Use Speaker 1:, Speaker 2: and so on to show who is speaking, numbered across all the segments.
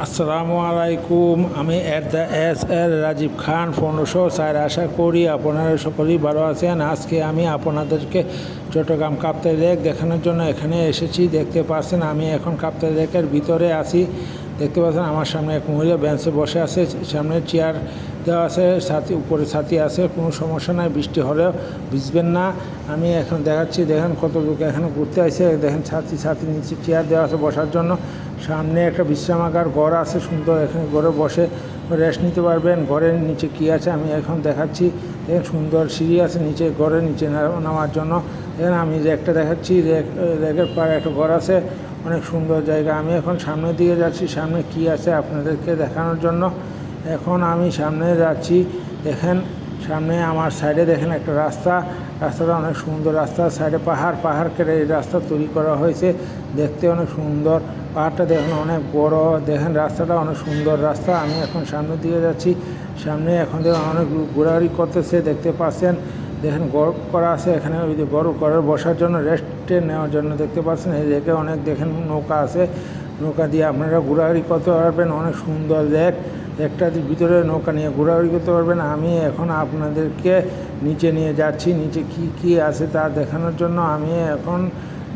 Speaker 1: আসসালামু আলাইকুম। আমি এর রাজীব খান 1504। আশা করি আপনারা সকলেই ভালো আছেন। আজকে আমি আপনাদেরকে চট্টগ্রাম কাপ্তাই লেক দেখানোর জন্য এখানে এসেছি। দেখতে পাচ্ছেন আমি এখন কাপ্তাই লেকের ভিতরে আছি। দেখতে পাচ্ছেন আমার সামনে এক মহিলা বেঞ্চে বসে আছে, সামনে চেয়ার দেওয়া আছে, ছাতি উপরে ছাতি আছে, কোনো সমস্যা নাই, বৃষ্টি হলেও ভিজবেন না। আমি এখন দেখাচ্ছি, দেখেন কত লোক এখানে ঘুরতে আসছে। দেখেন ছাতি নিচে চেয়ার দেওয়া আছে বসার জন্য। সামনে একটা বিশ্রামাগার ঘর আছে সুন্দর, এখানে ঘরে বসে রেস্ট নিতে পারবেন। ঘরের নিচে কি আছে আমি এখন দেখাচ্ছি। দেখেন সুন্দর সিঁড়ি আছে নিচে, ঘরের নিচে নামার জন্য। দেখেন আমি রেকটা দেখাচ্ছি, রেকের পাড়ে একটা ঘর আছে, অনেক সুন্দর জায়গা। আমি এখন সামনের দিকে যাচ্ছি, সামনে কি আছে আপনাদেরকে দেখানোর জন্য এখন আমি সামনে যাচ্ছি। দেখেন সামনে আমার সাইডে দেখেন একটা রাস্তাটা অনেক সুন্দর রাস্তা, সাইডে পাহাড় কেটে এই রাস্তা তৈরি করা হয়েছে, দেখতে অনেক সুন্দর। পাহাড়টা দেখেন অনেক বড়, দেখেন রাস্তাটা অনেক সুন্দর রাস্তা। আমি এখন সামনের দিকে যাচ্ছি, সামনে এখন দেখেন অনেক ঘোরাঘুরি করতেছে, দেখতে পাচ্ছেন। দেখেন গড় করা আছে এখানে, ওই যে ঘরের বসার জন্য, রেস্টে নেওয়ার জন্য দেখতে পাচ্ছেন। এই লেকে অনেক দেখেন নৌকা আছে, নৌকা দিয়ে আপনারা ঘোরাঘুরি করতে পারবেন। অনেক সুন্দর লেকটার ভিতরে নৌকা নিয়ে ঘোরাঘুরি করতে পারবেন। আমি এখন আপনাদেরকে নিচে নিয়ে যাচ্ছি, নিচে কি আছে তা দেখানোর জন্য আমি এখন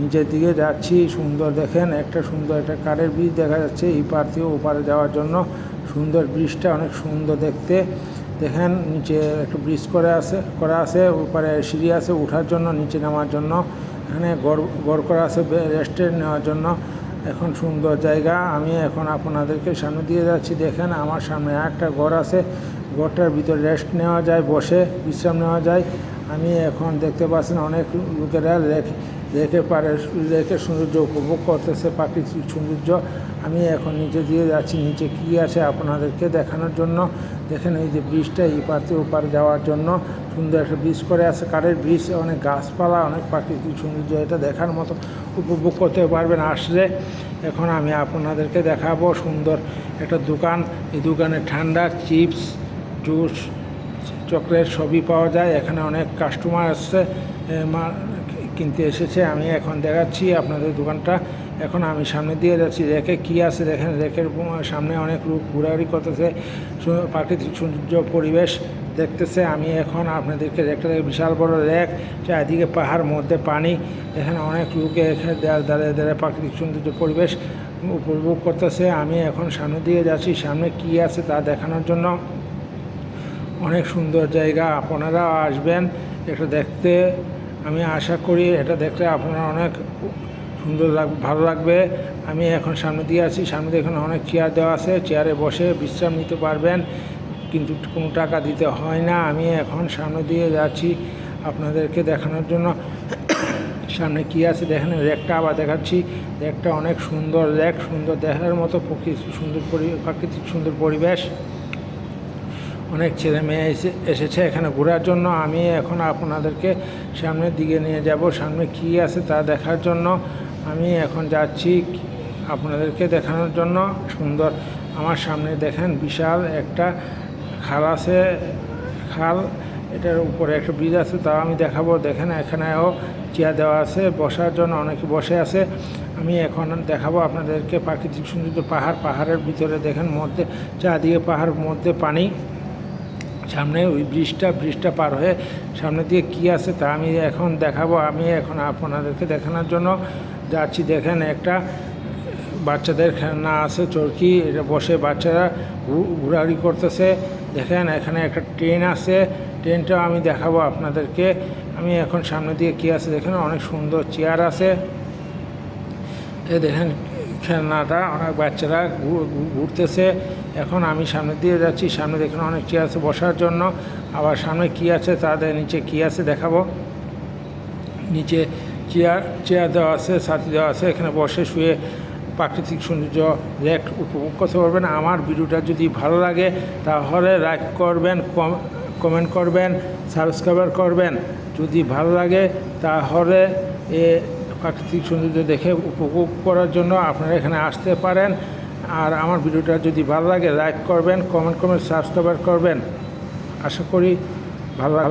Speaker 1: নিচের দিকে যাচ্ছি। সুন্দর দেখেন একটা কারের ব্রিজ দেখা যাচ্ছে, এই পার থেকে ওপারে যাওয়ার জন্য। সুন্দর ব্রিজটা অনেক সুন্দর দেখতে। দেখেন নিচে একটা ব্রিজ করা আছে, ওপারে সিঁড়ি আছে ওঠার জন্য, নিচে নামার জন্য। এখানে গড় করা আছে রেস্টে নেওয়ার জন্য। এখন সুন্দর জায়গা। আমি এখন আপনাদেরকে সামনে দিয়ে যাচ্ছি। দেখেন আমার সামনে একটা ঘর আছে, ঘরটার ভিতরে রেস্ট নেওয়া যায়, বসে বিশ্রাম নেওয়া যায়। আমি এখন দেখতে পাচ্ছেন অনেক লোকেরা লেকের সৌন্দর্য উপভোগ করতেছে, প্রাকৃতিক সৌন্দর্য। আমি এখন নিচে দিয়ে যাচ্ছি, নিচে কি আছে আপনাদেরকে দেখানোর জন্য। দেখেন এই যে ব্রিজটা, এই পার থেকে ওপার যাওয়ার জন্য সুন্দর একটা ব্রিজ করে আছে, কারের ব্রিজ, অনেক গাছপালা, অনেক প্রাকৃতিক সৌন্দর্য, এটা দেখার মতো, উপভোগ করতে পারবেন আসলে। এখন আমি আপনাদেরকে দেখাবো সুন্দর একটা দোকান। এই দোকানে ঠান্ডা, চিপস, জুস, চকলেট সবই পাওয়া যায়। এখানে অনেক কাস্টমার আসছে, কিনতে এসেছে। আমি এখন দেখাচ্ছি আপনাদের দোকানটা। এখন আমি সামনে দিয়ে যাচ্ছি, রেকে কি আছে দেখেন। রেকের সামনে অনেক লোক ঘোরাঘুরি করতেছে, প্রাকৃতিক সৌন্দর্য পরিবেশ দেখতেছে। আমি এখন আপনাদেরকে রেকটা বিশাল বড় রেক, চারিদিকে পাহাড়, মধ্যে পানি। এখানে অনেক লোকে এখানে দাঁড়িয়ে প্রাকৃতিক সৌন্দর্য পরিবেশ উপভোগ করতেছে। আমি এখন সামনে দিয়ে যাচ্ছি, সামনে কি আছে তা দেখানোর জন্য। অনেক সুন্দর জায়গা, আপনারা আসবেন এটা দেখতে। আমি আশা করি এটা দেখলে আপনারা অনেক সুন্দর ভালো লাগবে। আমি এখন সামনে দিয়ে আছি, সামনে দেখুন অনেক চেয়ার দেওয়া আছে, চেয়ারে বসে বিশ্রাম নিতে পারবেন, কিন্তু কোনো টাকা দিতে হয় না। আমি এখন সামনে দিয়ে যাচ্ছি আপনাদেরকে দেখানোর জন্য। সামনে কি আছে দেখেন, রেকটা আবার দেখাচ্ছি। রেকটা অনেক সুন্দর রেক, সুন্দর দেখার মতো প্রাকৃতিক সুন্দর পরিবেশ। অনেক ছেলে মেয়ে এসেছে এখানে ঘোরার জন্য। আমি এখন আপনাদেরকে সামনের দিকে নিয়ে যাব, সামনে কি আছে তা দেখার জন্য। আমি এখন যাচ্ছি আপনাদেরকে দেখানোর জন্য। সুন্দর আমার সামনে দেখেন বিশাল একটা খাল আছে, এটার উপরে একটা ব্রিজ আছে, তাও আমি দেখাবো। দেখেন এখানেও চেয়ার দেওয়া আছে বসার জন্য, অনেকে বসে আছে। আমি এখন দেখাবো আপনাদেরকে প্রাকৃতিক সৌন্দর্য। পাহাড়ের ভিতরে দেখেন, মধ্যে চারদিকে পাহাড়, মধ্যে পানি। সামনে ওই ব্রিজটা পার হয়ে সামনে দিয়ে কি আছে তা আমি এখন দেখাবো। আমি এখন আপনাদেরকে দেখানোর জন্য যাচ্ছি। দেখেন একটা বাচ্চাদের খেলনা আছে, চরকি, এটা বসে বাচ্চারা ঘোরাঘুরি করতেছে। দেখেন এখানে একটা ট্রেন আছে, ট্রেনটাও আমি দেখাবো আপনাদেরকে। আমি এখন সামনে দিয়ে কি আছে দেখেন, অনেক সুন্দর চেয়ার আছে। এ দেখেন খেলনাটা, অনেক বাচ্চারা ঘুরতেছে। এখন আমি সামনে দিয়ে যাচ্ছি, সামনে দেখেন অনেক চেয়ার আছে বসার জন্য। আবার সামনে কি আছে তাদের নিচে কি আছে দেখাবো। নিচে চেয়ার দেওয়া আছে, ছাতি দেওয়া আছে, এখানে বসে শুয়ে প্রাকৃতিক সৌন্দর্য লেক উপভোগ করতে পারবেন। আমার ভিডিওটা যদি ভালো লাগে তাহলে লাইক করবেন, কমেন্ট করবেন, সাবস্ক্রাইব করবেন। যদি ভালো লাগে তাহলে প্রাকৃতিক সৌন্দর্য দেখে উপভোগ করার জন্য আপনারা এখানে আসতে পারেন। আর আমার ভিডিওটা যদি ভালো লাগে লাইক করবেন, কমেন্ট করবেন, সাবস্ক্রাইব করবেন। আশা করি ভালো